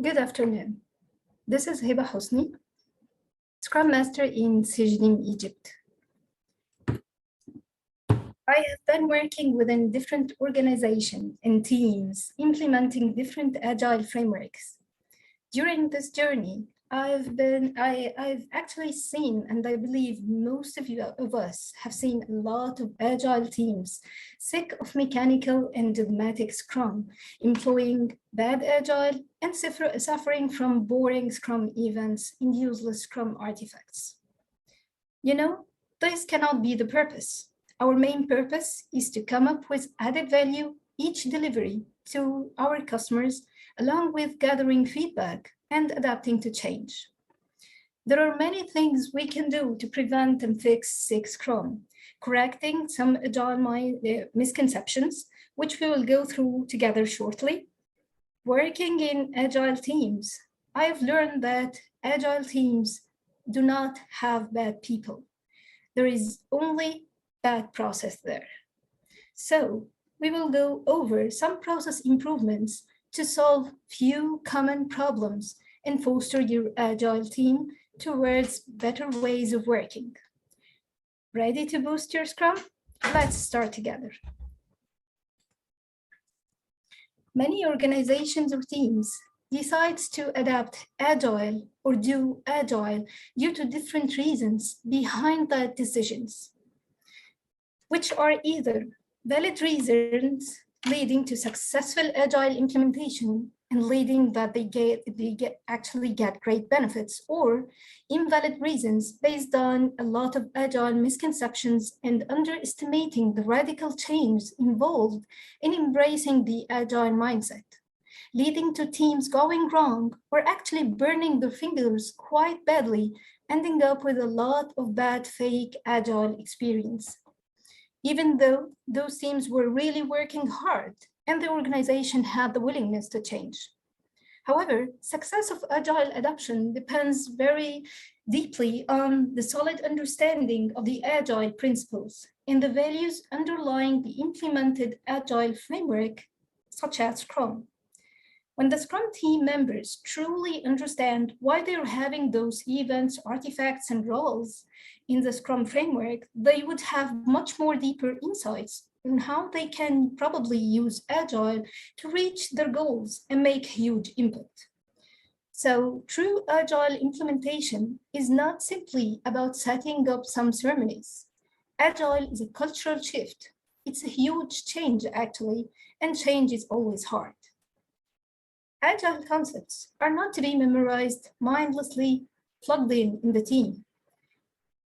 Good afternoon. This is Hiba Hosni, Scrum Master in Cegedim, Egypt. I have been working within different organizations and teams, implementing different agile frameworks. During this journey, I've actually seen, and I believe most of us have seen a lot of agile teams sick of mechanical and dogmatic Scrum, employing bad agile and suffering from boring Scrum events and useless Scrum artifacts. You know, this cannot be the purpose. Our main purpose is to come up with added value each delivery to our customers, along with gathering feedback and adapting to change. There are many things we can do to prevent and fix sick Scrum, correcting some agile misconceptions, which we will go through together shortly. Working in agile teams, I have learned that agile teams do not have bad people. There is only bad process there. So we will go over some process improvements to solve few common problems and foster your agile team towards better ways of working. Ready to boost your Scrum? Let's start together. Many organizations or teams decide to adapt agile or do agile due to different reasons behind that decisions, which are either valid reasons leading to successful agile implementation and leading that they actually get great benefits, or invalid reasons based on a lot of agile misconceptions and underestimating the radical change involved in embracing the agile mindset, leading to teams going wrong or actually burning their fingers quite badly, ending up with a lot of bad fake agile experience. Even though those teams were really working hard and the organization had the willingness to change. However, success of agile adoption depends very deeply on the solid understanding of the agile principles and the values underlying the implemented agile framework, such as Scrum. When the Scrum team members truly understand why they're having those events, artifacts, and roles in the Scrum framework, they would have much more deeper insights on how they can probably use Agile to reach their goals and make huge impact. So true Agile implementation is not simply about setting up some ceremonies. Agile is a cultural shift. It's a huge change, actually, and change is always hard. Agile concepts are not to be memorized mindlessly plugged in the team.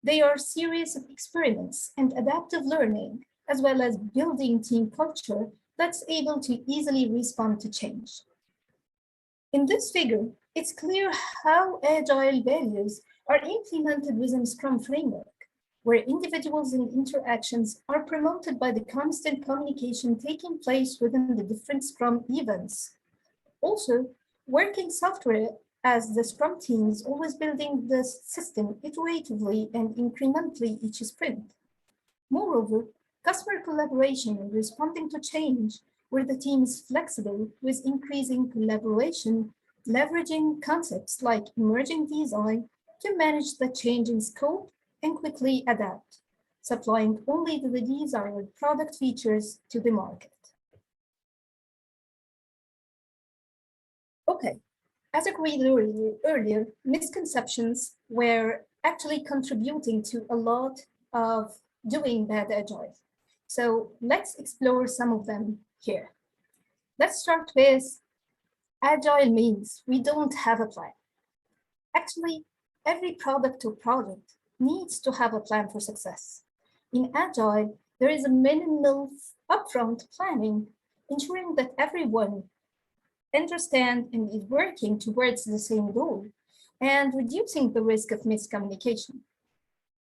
They are a series of experiments and adaptive learning, as well as building team culture that's able to easily respond to change. In this figure, it's clear how agile values are implemented within Scrum framework, where individuals and interactions are promoted by the constant communication taking place within the different Scrum events. Also, working software as the Scrum team is always building the system iteratively and incrementally each sprint. Moreover, customer collaboration and responding to change, where the team is flexible with increasing collaboration, leveraging concepts like emerging design to manage the change in scope and quickly adapt, supplying only the desired product features to the market. Okay, as agreed earlier, misconceptions were actually contributing to a lot of doing bad agile. So let's explore some of them here. Let's start with agile means we don't have a plan. Actually, every product or project needs to have a plan for success. In agile, there is a minimal upfront planning, ensuring that everyone understand and is working towards the same goal and reducing the risk of miscommunication.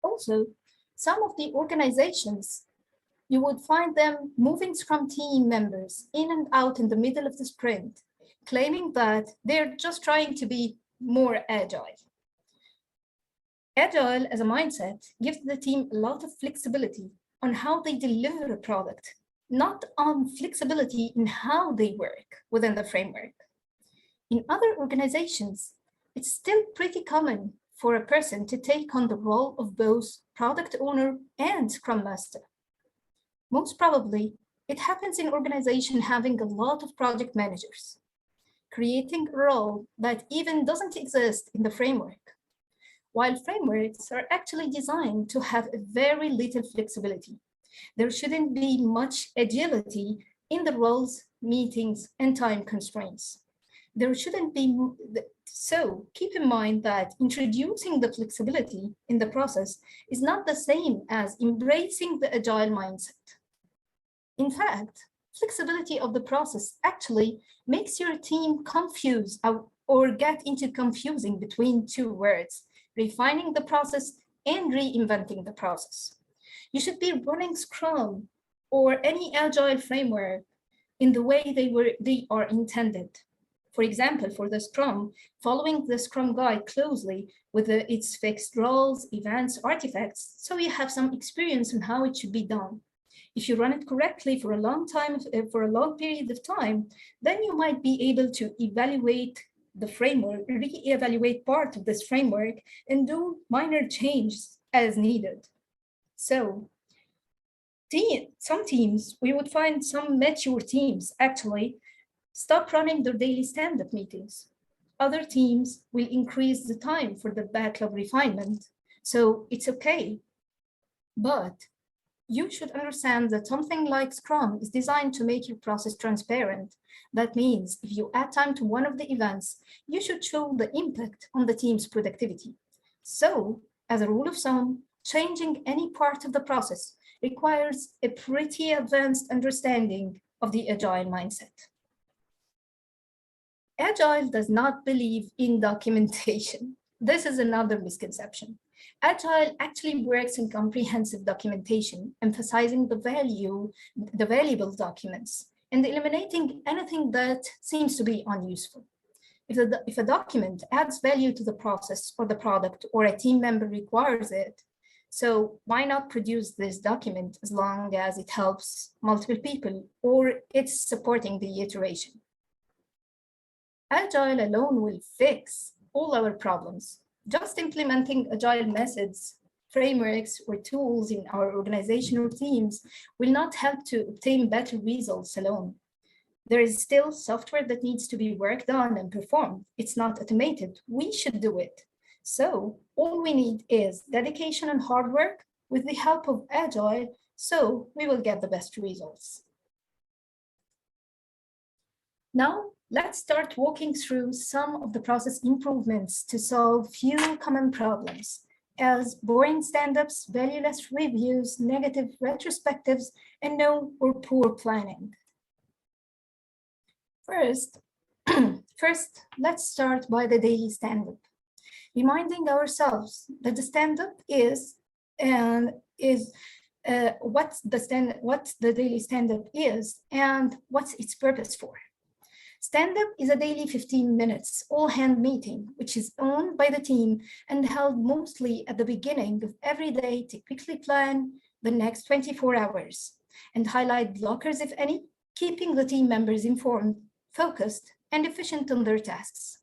Also, some of the organizations, you would find them moving Scrum team members in and out in the middle of the sprint, claiming that they're just trying to be more agile. Agile as a mindset gives the team a lot of flexibility on how they deliver a product, not on flexibility in how they work within the framework. In other organizations, it's still pretty common for a person to take on the role of both product owner and Scrum Master. Most probably, it happens in organizations having a lot of project managers, creating a role that even doesn't exist in the framework, while frameworks are actually designed to have very little flexibility. There shouldn't be much agility in the roles, meetings, and time constraints. There shouldn't be, so keep in mind that introducing the flexibility in the process is not the same as embracing the agile mindset. In fact, flexibility of the process actually makes your team confuse or get into confusing between two words, refining the process and reinventing the process. You should be running Scrum or any agile framework in the way they are intended. For example, for the Scrum, following the Scrum guide closely with its fixed roles, events, artifacts, so you have some experience on how it should be done. If you run it correctly for a long period of time, then you might be able to evaluate the framework, re-evaluate part of this framework, and do minor changes as needed. So some teams, we would find some mature teams actually stop running their daily stand-up meetings. Other teams will increase the time for the backlog refinement. So it's okay. But you should understand that something like Scrum is designed to make your process transparent. That means if you add time to one of the events, you should show the impact on the team's productivity. So, as a rule of thumb, changing any part of the process requires a pretty advanced understanding of the agile mindset. Agile does not believe in documentation. This is another misconception. Agile actually works in comprehensive documentation, emphasizing the valuable documents, and eliminating anything that seems to be unuseful. If a document adds value to the process or the product, or a team member requires it, so why not produce this document as long as it helps multiple people or it's supporting the iteration? Agile alone will fix all our problems. Just implementing agile methods, frameworks, or tools in our organizational teams will not help to obtain better results alone. There is still software that needs to be worked on and performed. It's not automated. We should do it. So all we need is dedication and hard work with the help of Agile, so we will get the best results. Now, let's start walking through some of the process improvements to solve few common problems, as boring stand-ups, valueless reviews, negative retrospectives, and no or poor planning. First, let's start by the daily stand-up, reminding ourselves that the stand-up is what the daily stand-up is and what's its purpose for. Stand-up is a daily 15 minutes all-hand meeting, which is owned by the team and held mostly at the beginning of every day to quickly plan the next 24 hours and highlight blockers, if any, keeping the team members informed, focused, and efficient on their tasks.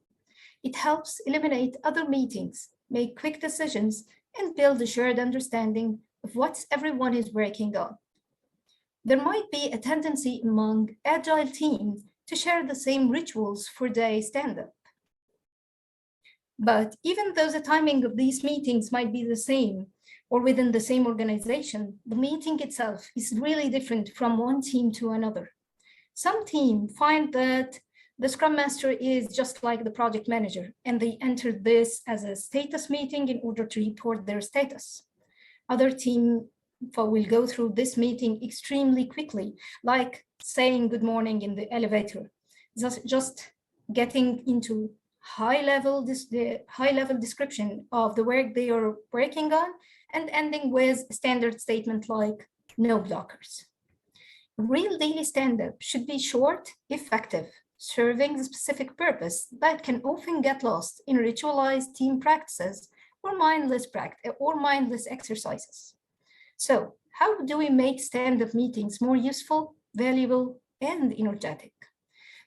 It helps eliminate other meetings, make quick decisions, and build a shared understanding of what everyone is working on. There might be a tendency among agile teams to share the same rituals for their stand-up. But even though the timing of these meetings might be the same or within the same organization, the meeting itself is really different from one team to another. Some teams find that the Scrum Master is just like the project manager, and they enter this as a status meeting in order to report their status. Other teams will go through this meeting extremely quickly, like saying good morning in the elevator, just getting into the high-level description of the work they are working on, and ending with a standard statement like no blockers. Real daily stand-up should be short, effective, serving the specific purpose that can often get lost in ritualized team practices or mindless exercises. So, how do we make stand-up meetings more useful, valuable, and energetic?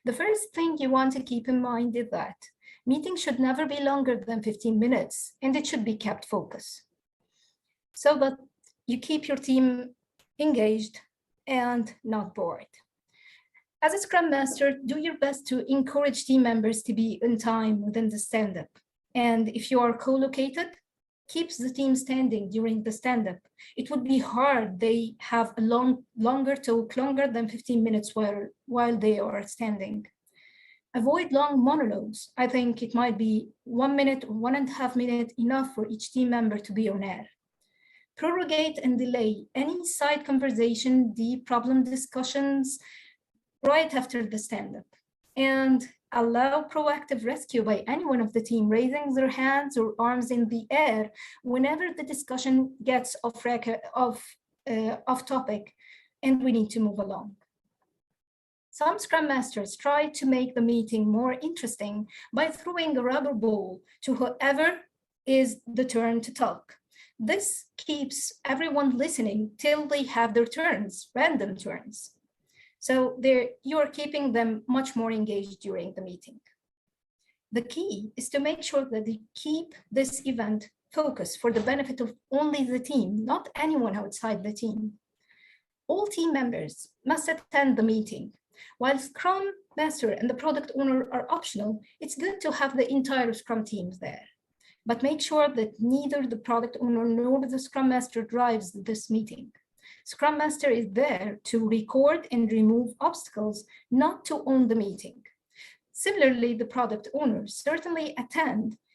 The first thing you want to keep in mind is that meetings should never be longer than 15 minutes, and it should be kept focused, so that you keep your team engaged and not bored. As a Scrum Master, do your best to encourage team members to be on time within the stand-up. And if you are co-located, keeps the team standing during the stand-up. It would be hard. They have a longer talk, longer than 15 minutes while they are standing. Avoid long monologues. I think it might be 1 minute or 1.5 minutes enough for each team member to be on air. Prorogate and delay any side conversation, deep problem discussions right after the stand-up. And allow proactive rescue by anyone of the team raising their hands or arms in the air whenever the discussion gets off topic and we need to move along. Some Scrum Masters try to make the meeting more interesting by throwing a rubber ball to whoever is the turn to talk. This keeps everyone listening till they have their turns, random turns. So you're keeping them much more engaged during the meeting. The key is to make sure that they keep this event focused for the benefit of only the team, not anyone outside the team. All team members must attend the meeting. While Scrum Master and the product owner are optional, it's good to have the entire Scrum teams there. But make sure that neither the product owner nor the Scrum Master drives this meeting. Scrum Master is there to record and remove obstacles, not to own the meeting. Similarly, the product owner certainly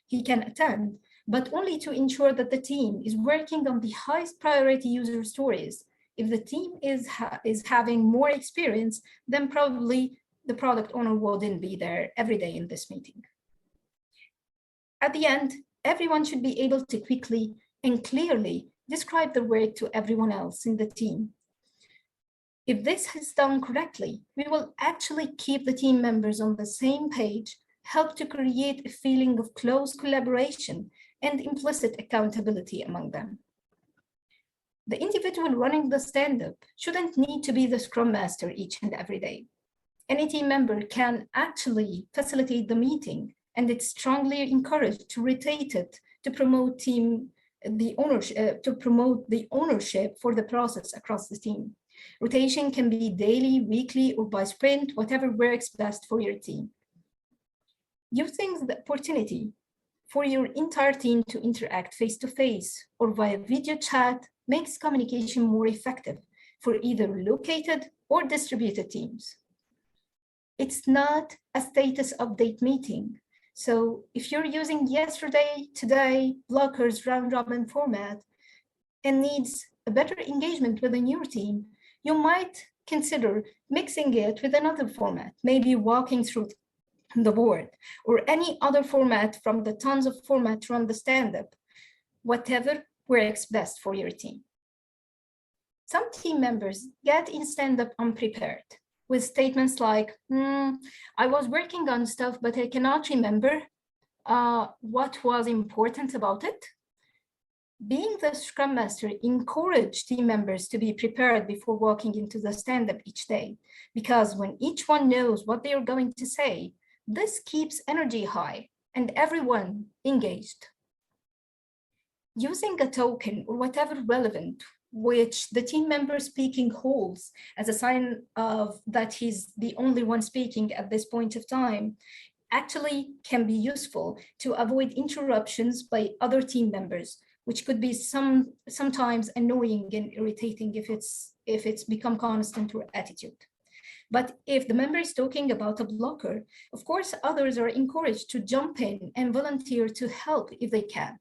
he can attend, but only to ensure that the team is working on the highest priority user stories. If the team is having more experience, then probably the product owner wouldn't be there every day in this meeting. At the end, everyone should be able to quickly and clearly describe the work to everyone else in the team. If this is done correctly, we will actually keep the team members on the same page, help to create a feeling of close collaboration and implicit accountability among them. The individual running the stand-up shouldn't need to be the Scrum Master each and every day. Any team member can actually facilitate the meeting, and it's strongly encouraged to rotate it to promote the ownership for the process across the team. Rotation can be daily, weekly, or by sprint, whatever works best for your team. Using the opportunity for your entire team to interact face-to-face or via video chat makes communication more effective for either located or distributed teams. It's not a status update meeting. So if you're using yesterday, today, blockers, round-robin format, and needs a better engagement within your team, you might consider mixing it with another format, maybe walking through the board or any other format from the tons of formats run the stand-up, whatever works best for your team. Some team members get in stand-up unprepared, with statements like, I was working on stuff, but I cannot remember what was important about it. Being the Scrum Master, encourage team members to be prepared before walking into the stand-up each day, because when each one knows what they are going to say, this keeps energy high and everyone engaged. Using a token or whatever relevant, which the team member speaking holds as a sign of that he's the only one speaking at this point of time, actually can be useful to avoid interruptions by other team members, which could be sometimes annoying and irritating if it's become constant or attitude. But if the member is talking about a blocker, of course, others are encouraged to jump in and volunteer to help if they can.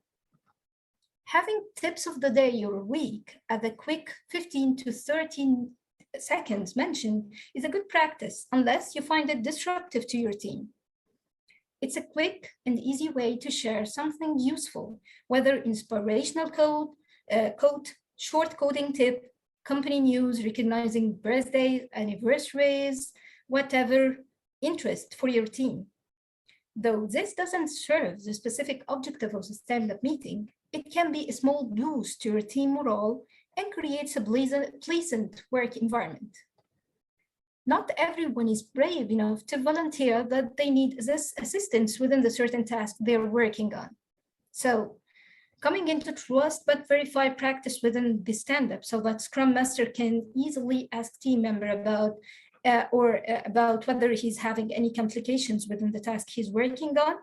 Having tips of the day or week at the quick 15 to 13 seconds mentioned is a good practice, unless you find it disruptive to your team. It's a quick and easy way to share something useful, whether inspirational quote, short coding tip, company news, recognizing birthdays, anniversaries, whatever interest for your team. Though this doesn't serve the specific objective of the stand-up meeting, it can be a small boost to your team morale and creates a pleasant work environment. Not everyone is brave enough to volunteer that they need this assistance within the certain task they're working on. So coming into trust but verify practice within the stand-up so that Scrum Master can easily ask team member about about whether he's having any complications within the task he's working on,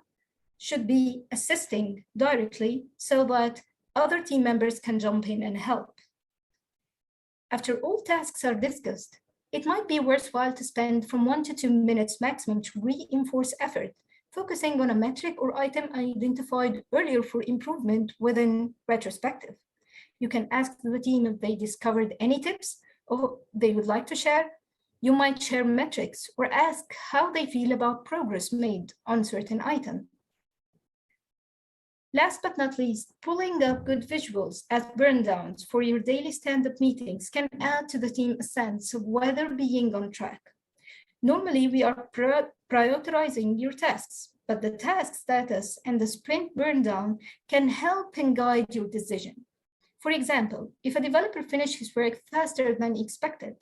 should be assisting directly so that other team members can jump in and help. After all tasks are discussed, it might be worthwhile to spend from 1 to 2 minutes maximum to reinforce effort, focusing on a metric or item identified earlier for improvement within retrospective. You can ask the team if they discovered any tips or they would like to share. You might share metrics or ask how they feel about progress made on certain item. Last but not least, pulling up good visuals as burn downs for your daily stand-up meetings can add to the team a sense of whether being on track. Normally, we are prioritizing your tasks, but the task status and the sprint burn down can help and guide your decision. For example, if a developer finishes his work faster than expected,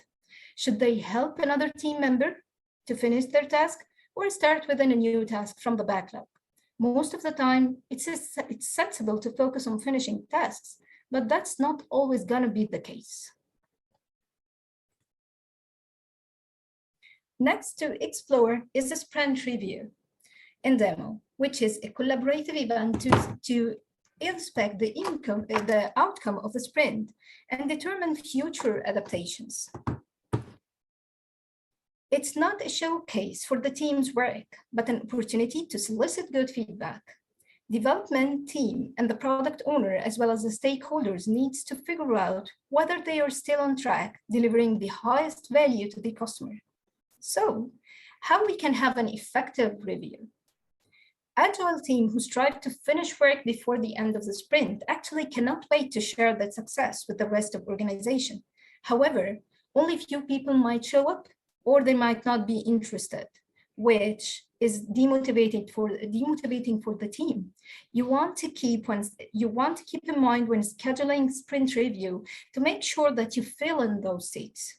should they help another team member to finish their task or start within a new task from the backlog? Most of the time, it's sensible to focus on finishing tasks, but that's not always going to be the case. Next to explore is the sprint review and demo, which is a collaborative event to inspect the outcome of the sprint and determine future adaptations. It's not a showcase for the team's work, but an opportunity to solicit good feedback. Development team and the product owner, as well as the stakeholders, needs to figure out whether they are still on track, delivering the highest value to the customer. So, how we can have an effective review? Agile team who strive to finish work before the end of the sprint actually cannot wait to share that success with the rest of the organization. However, only few people might show up, or they might not be interested, which is demotivating for the team. You want to keep in mind when scheduling sprint review to make sure that you fill in those seats.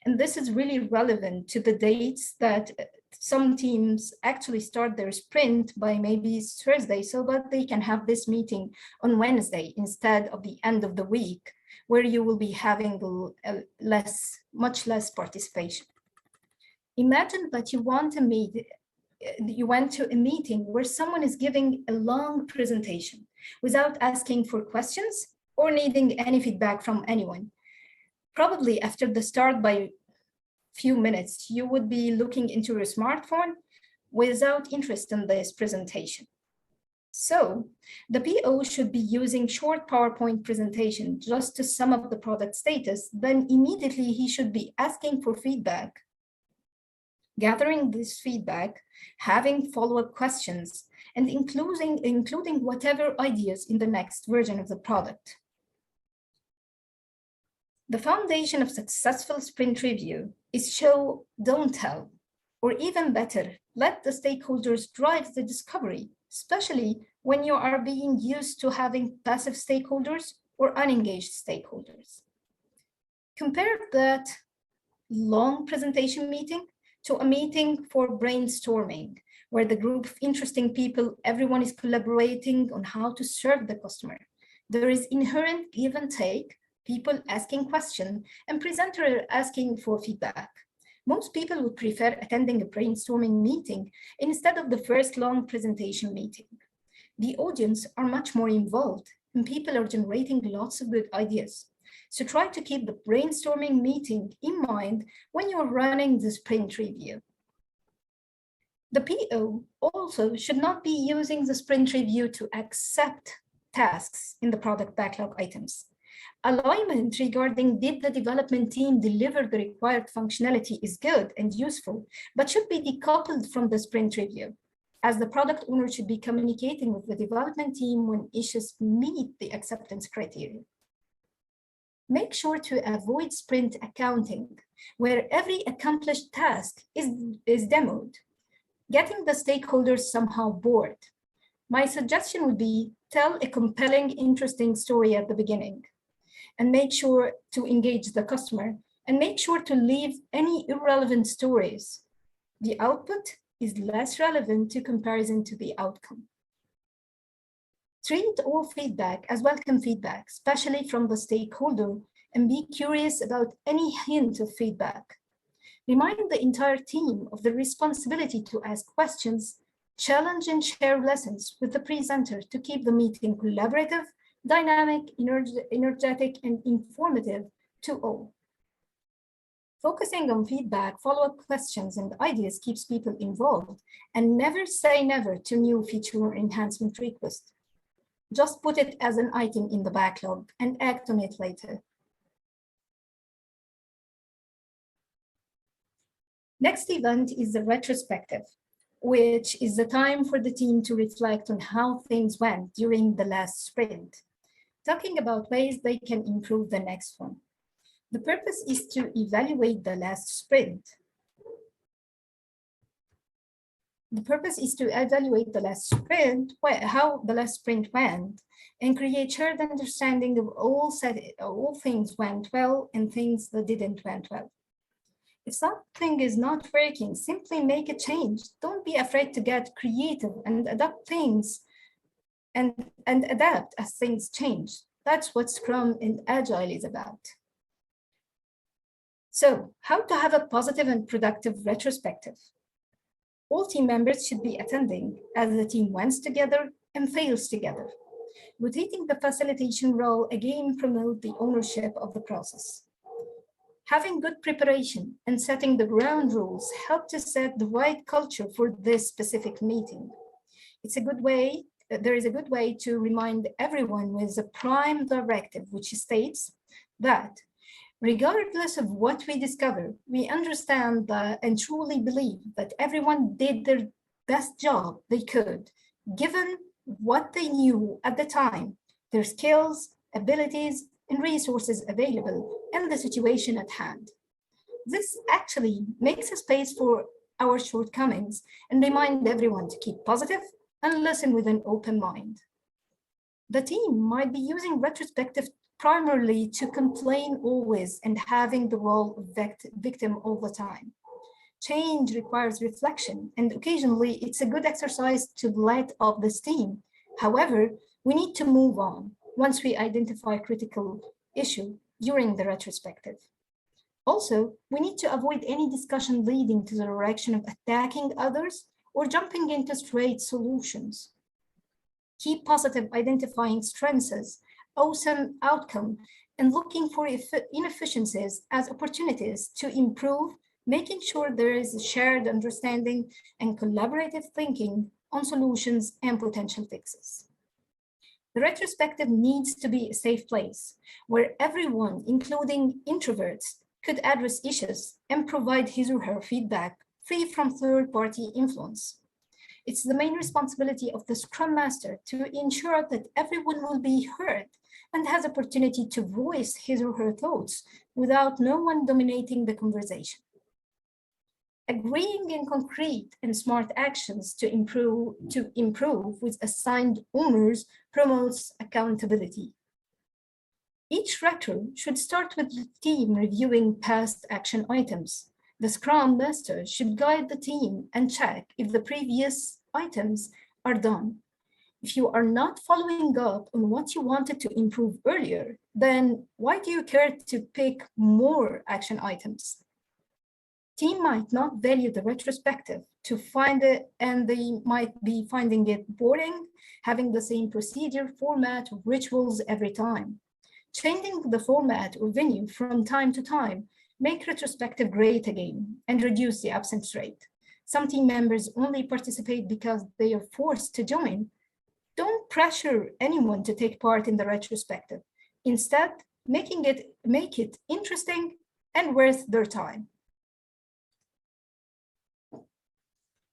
And this is really relevant to the dates that some teams actually start their sprint by maybe Thursday, so that they can have this meeting on Wednesday instead of the end of the week, where you will be having much less participation. Imagine that you went to a meeting where someone is giving a long presentation without asking for questions or needing any feedback from anyone. Probably after the start by few minutes, you would be looking into your smartphone without interest in this presentation. So the PO should be using short PowerPoint presentation just to sum up the product status. Then immediately he should be asking for feedback, gathering this feedback, having follow-up questions, and including whatever ideas in the next version of the product. The foundation of successful sprint review is show, don't tell, or even better, let the stakeholders drive the discovery, especially when you are being used to having passive stakeholders or unengaged stakeholders. Compare that long presentation meeting to a meeting for brainstorming, where the group of interesting people, everyone is collaborating on how to serve the customer. There is inherent give and take, people asking questions, and presenter asking for feedback. Most people would prefer attending a brainstorming meeting instead of the first long presentation meeting. The audience are much more involved, and people are generating lots of good ideas. So try to keep the brainstorming meeting in mind when you're running the sprint review. The PO also should not be using the sprint review to accept tasks in the product backlog items. Alignment regarding did the development team deliver the required functionality is good and useful, but should be decoupled from the sprint review, as the product owner should be communicating with the development team when issues meet the acceptance criteria. Make sure to avoid sprint accounting, where every accomplished task is demoed, getting the stakeholders somehow bored. My suggestion would be tell a compelling, interesting story at the beginning, and make sure to engage the customer and make sure to leave any irrelevant stories. The output is less relevant to comparison to the outcome. Treat all feedback as welcome feedback, especially from the stakeholder, and be curious about any hint of feedback. Remind the entire team of the responsibility to ask questions, challenge and share lessons with the presenter to keep the meeting collaborative, dynamic, energetic, and informative to all. Focusing on feedback, follow-up questions, and ideas keeps people involved, and never say never to new feature or enhancement requests. Just put it as an item in the backlog and act on it later. Next event is the retrospective, which is the time for the team to reflect on how things went during the last sprint, talking about ways they can improve the next one. The purpose is to evaluate the last sprint. The purpose is to evaluate the last sprint, how the last sprint went, and create shared understanding of all things went well and things that didn't went well. If something is not working, simply make a change. Don't be afraid to get creative and adapt things and adapt as things change. That's what Scrum and Agile is about. So, how to have a positive and productive retrospective? All team members should be attending as the team wins together and fails together. Rotating the facilitation role again promotes the ownership of the process. Having good preparation and setting the ground rules help to set the right culture for this specific meeting. There is a good way to remind everyone with a prime directive, which states that regardless of what we discover, we understand and truly believe that everyone did their best job they could, given what they knew at the time, their skills, abilities, and resources available, and the situation at hand. This actually makes a space for our shortcomings and remind everyone to keep positive and listen with an open mind. The team might be using retrospective primarily to complain always and having the role of victim all the time. Change requires reflection, and occasionally it's a good exercise to let off the steam. However, we need to move on once we identify a critical issue during the retrospective. Also, we need to avoid any discussion leading to the direction of attacking others or jumping into straight solutions. Keep positive, identifying strengths, awesome outcome, and looking for inefficiencies as opportunities to improve, making sure there is a shared understanding and collaborative thinking on solutions and potential fixes. The retrospective needs to be a safe place where everyone, including introverts, could address issues and provide his or her feedback free from third-party influence. It's the main responsibility of the Scrum Master to ensure that everyone will be heard and has opportunity to voice his or her thoughts without no one dominating the conversation. Agreeing in concrete and smart actions to improve with assigned owners promotes accountability. Each retro should start with the team reviewing past action items. The Scrum Master should guide the team and check if the previous items are done. If you are not following up on what you wanted to improve earlier, then why do you care to pick more action items? Team might not value the retrospective to find it, and they might be finding it boring, having the same procedure, format, or rituals every time. Changing the format or venue from time to time make retrospective great again and reduce the absence rate. Some team members only participate because they are forced to join. Don't pressure anyone to take part in the retrospective. Instead, make it interesting and worth their time.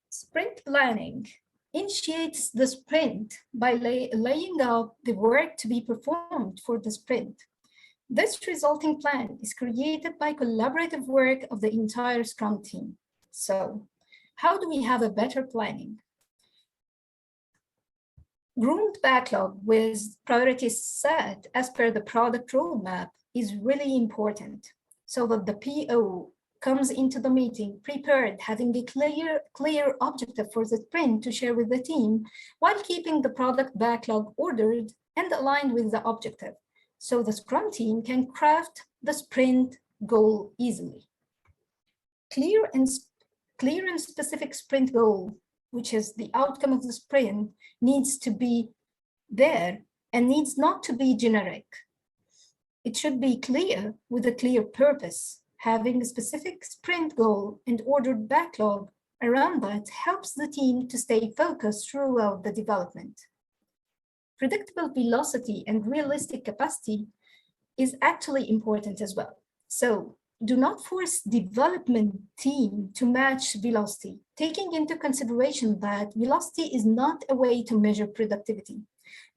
Sprint planning initiates the sprint by laying out the work to be performed for the sprint. This resulting plan is created by collaborative work of the entire Scrum team. So, how do we have a better planning? Groomed backlog with priorities set as per the product roadmap is really important. so that the PO comes into the meeting prepared, having a clear objective for the sprint to share with the team, while keeping the product backlog ordered and aligned with the objective, so the Scrum team can craft the sprint goal easily. Clear and specific sprint goal, which is the outcome of the sprint, needs to be there and needs not to be generic. It should be clear with a clear purpose. Having a specific sprint goal and ordered backlog around that helps the team to stay focused throughout the development. Predictable velocity and realistic capacity is actually important as well. So do not force development team to match velocity, taking into consideration that velocity is not a way to measure productivity.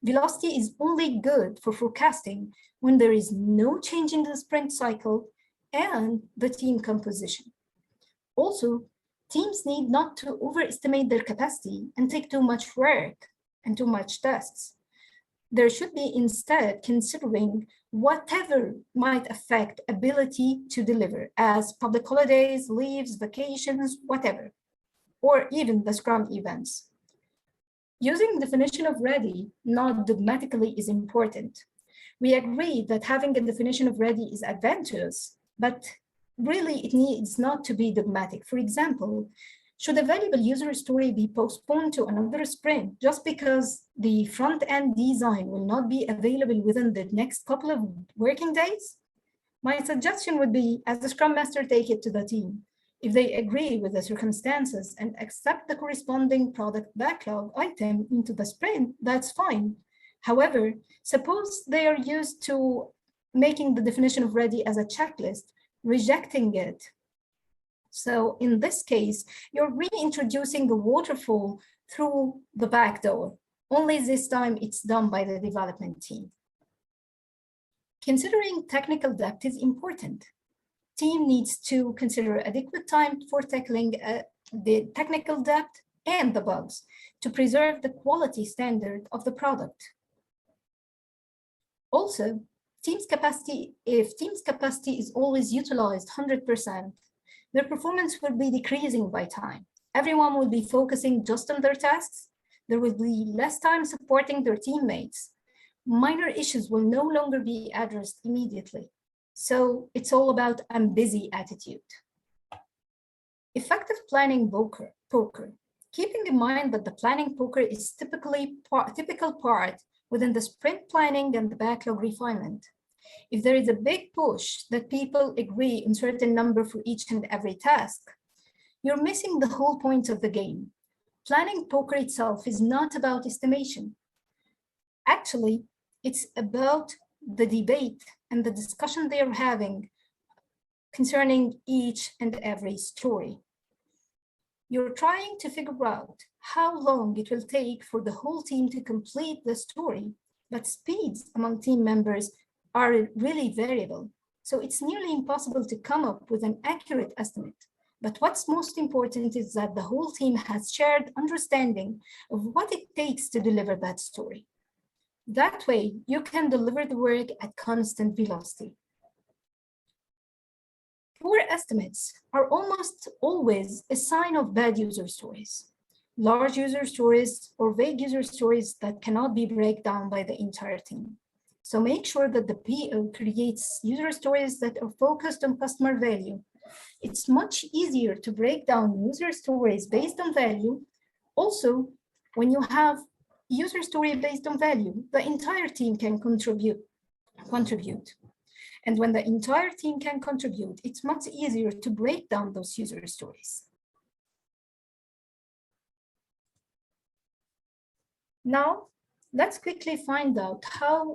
Velocity is only good for forecasting when there is no change in the sprint cycle and the team composition. Also, teams need not to overestimate their capacity and take too much work and too much tasks. There should be instead considering whatever might affect ability to deliver, as public holidays, leaves, vacations, whatever, or even the Scrum events. Using definition of ready, not dogmatically, is important. We agree that having a definition of ready is advantageous, but really it needs not to be dogmatic. For example, should a valuable user story be postponed to another sprint just because the front-end design will not be available within the next couple of working days? My suggestion would be, as the Scrum Master, take it to the team. If they agree with the circumstances and accept the corresponding product backlog item into the sprint, that's fine. However, suppose they are used to making the definition of ready as a checklist, rejecting it. So in this case, you're reintroducing the waterfall through the back door. Only this time it's done by the development team. Considering technical depth is important. Team needs to consider adequate time for tackling the technical depth and the bugs to preserve the quality standard of the product. Also, if team's capacity is always utilized 100%, their performance will be decreasing by time. Everyone will be focusing just on their tasks. There will be less time supporting their teammates. Minor issues will no longer be addressed immediately. So it's all about I'm busy attitude. Effective planning poker. Keeping in mind that the planning poker is typical part within the sprint planning and the backlog refinement. If there is a big push that people agree on certain number for each and every task, you're missing the whole point of the game. Planning poker itself is not about estimation. Actually, it's about the debate and the discussion they are having concerning each and every story. You're trying to figure out how long it will take for the whole team to complete the story, but speeds among team members are really variable. So it's nearly impossible to come up with an accurate estimate. But what's most important is that the whole team has shared understanding of what it takes to deliver that story. That way, you can deliver the work at constant velocity. Poor estimates are almost always a sign of bad user stories. Large user stories or vague user stories that cannot be broken down by the entire team. So make sure that the PO creates user stories that are focused on customer value. It's much easier to break down user stories based on value. Also, when you have user story based on value, the entire team can contribute. And when the entire team can contribute, it's much easier to break down those user stories. Now, let's quickly find out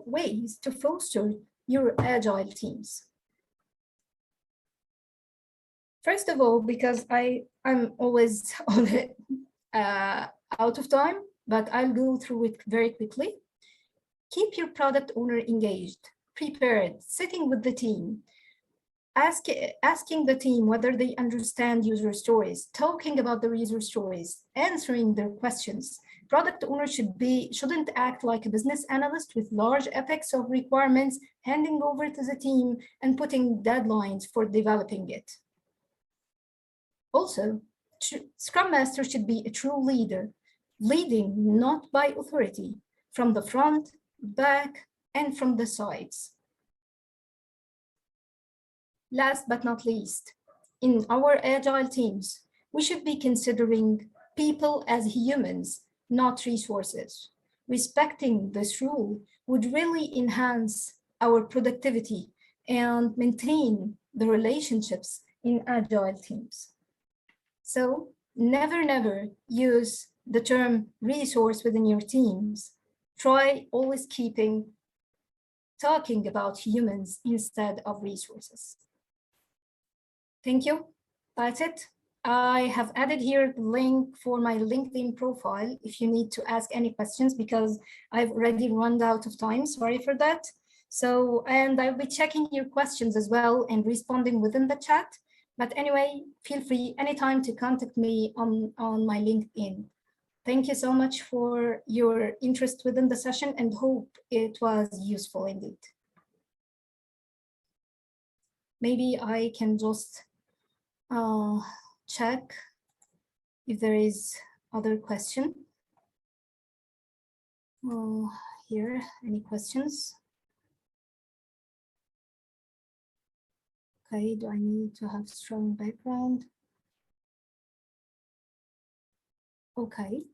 ways to foster your agile teams. First of all, because I'm always out of time, but I'll go through it very quickly. Keep your product owner engaged, prepared, sitting with the team, asking the team whether they understand user stories, talking about the user stories, answering their questions, Product owner shouldn't act like a business analyst with large epics of requirements, handing over to the team and putting deadlines for developing it. Also, Scrum Master should be a true leader, leading not by authority, from the front, back, and from the sides. Last but not least, in our agile teams, we should be considering people as humans, not resources. Respecting this rule would really enhance our productivity and maintain the relationships in agile teams. So never use the term resource within your teams. Try always talking about humans instead of resources. Thank you. That's it. I have added here the link for my LinkedIn profile if you need to ask any questions, because I've already run out of time. Sorry for that. So, and I'll be checking your questions as well and responding within the chat. But anyway, feel free anytime to contact me on my LinkedIn. Thank you so much for your interest within the session and hope it was useful indeed. Maybe I can just check if there is other question. Here, any questions? Okay, do I need to have strong background? Okay.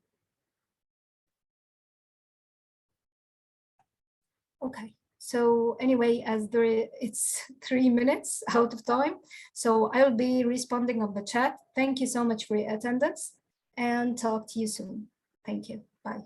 Okay. So anyway, as it's 3 minutes out of time, so I will be responding on the chat. Thank you so much for your attendance and talk to you soon. Thank you. Bye.